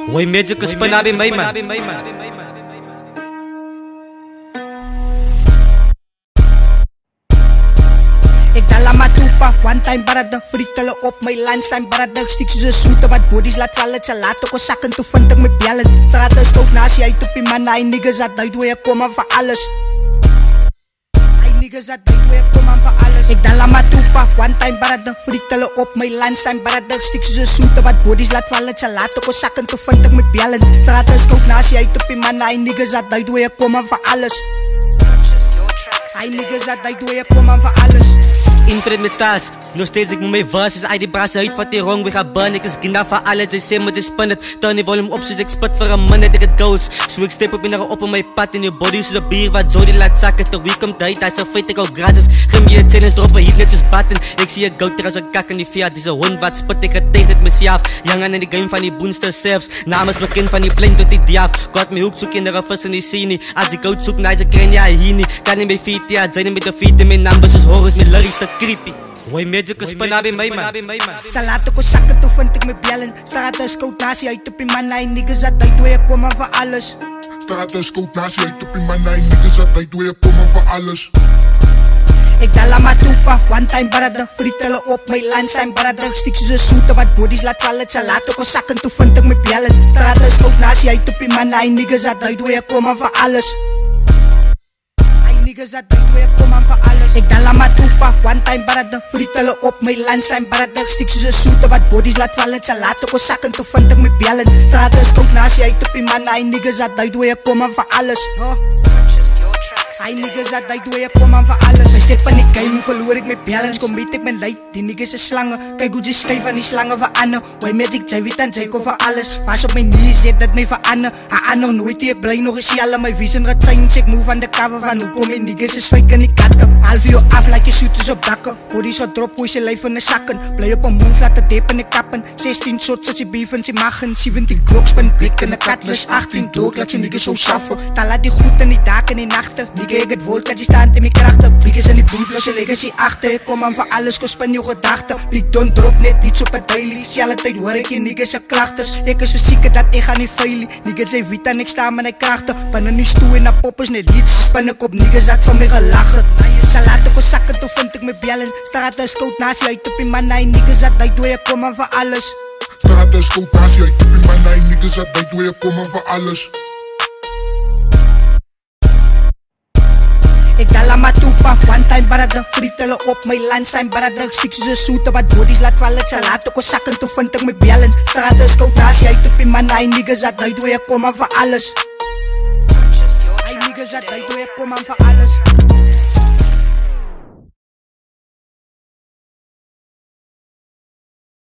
Hoy medyo kuspa nabi may man. Ik dala matupa, one time barada, frittelen op mijn lunchtime barada. Ik stik ze zoete, wat bodies laat vallen, ze laten ko zakken, toen vind ik mijn balance. Straat is koud naast je, uit op je man, hij niggas had uit, je komen voor alles. Hij niggas had uit, je komen voor alles. Ik dala matupa, one time barada, frittelen op mijn lunchtime barada. Ik stik ze zoete, wat bodies laat vallen, ze laten ko zakken, toen vind ik mijn balance. Straat is koud naast je, uit op je man, hij niggas had uit, je komen voor alles. Hij niggas had uit, je komen voor alles. Invred met styles, nog steeds ik moet mijn verses uit die brassen uit wat die wrong we gaan burn. Ik is ginda van alles, they say moet spin it. Turn die volume op, zodat ik spit voor een minute, ik het goes. So ik step op in op mijn pad in je body, zoals een bier wat Jody laat zakken. Ter week komt uit, hij is feit, ik al gratis. Grim je tennis, droppen hier netjes batten. Ik zie je goud als een kak in die Fiat, deze hond wat spit, ik het tegen het mezelf. Jangen in die game van die boonster zelfs, namens bekend van die blink tot die diaf. Got me hoek, zoek in de vis in die scene. Als ik goud zoek, naar ze kren ja hier niet. Kan niet bij feet, ja, zijn met de feet in mijn numbers, dus horrors met lyrics te creepy. Hoy medyo kuspa nabi may man. Sa lato ko zakken, toen vind ik mijn balance. Straat is koud naast je, uit op je man, hij niggas had uit, je komen voor alles. Straat is koud naast je, uit op je man, hij niggas had uit, je komen voor alles. Ik dala matupa, one time barada, frittelen op mijn lunchtime barada. Ik stik ze zoete, wat bodies laat vallen, ze laten ko zakken, toen vind ik mijn balance. Straat is koud naast je, uit op je man, hij niggas had uit, je komen voor alles. Niggas had uit, je komen voor alles. Ik dala matupa, one time barada, frittelen op mijn lunchtime barada. Ik stik ze zoete, wat bodies laat vallen, ze laten ko zakken, toen vind ik mijn balance. Straat is koud naast je, uit op je man, hij niggas had uit, je komen voor alles. Hij niggas had uit, je komen voor alles. Hij step in die game, verloor ik mijn balance. Kom weet ik mijn leid, die niggas is slangen. Kijk hoe je schijf van die slangen verander. Wij met ik zij weet en zij kom voor alles. Was op mijn knieën zit dat mij verander. Haar nog nooit, ik blij nog eens jellen. Mijn vies en ratijn, ik move aan de cover van hoe kom je niggas is fake in die katten. Half uur af, like je shooters op dakken. Bodies wat drop, hoe je lijf in de zakken. Blij op een move, laat het dip in de kappen. 16 shots als je beven, ze magen. 17 kloks, ben blik in de katlus. 18 dood, laat je niggas zo schaffen. Dan laat die goed in die daken in die nachten. Ik het woord, dat je staat in mijn krachten. Biggies en die bloedloze legacy achter. Ik kom aan voor alles, kost van je gedachten. Big don't drop net, niet op het daily. Sjelle tijd hoor ik je niggas en klachten. Ik is verzieken dat ik ga niet veilig. Niggas zijn wit en ik sta met een krachten. Pannen nu stoe in de poppers, net lieds. Span ik op niggas dat van mij gelachen. Salaten ko zakken, toen vind ik mijn balance. Straat is koud naast je, uit op je man, hij niggas dat uit, je kom aan voor alles. Straat is koud naast je, uit op je man, hij niggas dat uit, je komen voor alles. Ik dala matupa, one time barada, frittelen op mijn lunchtime barada. Ik stik ze zoete, wat bodies laat vallen, ze laten ko zakken, toen vind ik mijn balance. Straat is koud naast je, uit op je man, hij niggas had uit, je komen voor alles. Hij niggas had uit, je komen voor alles.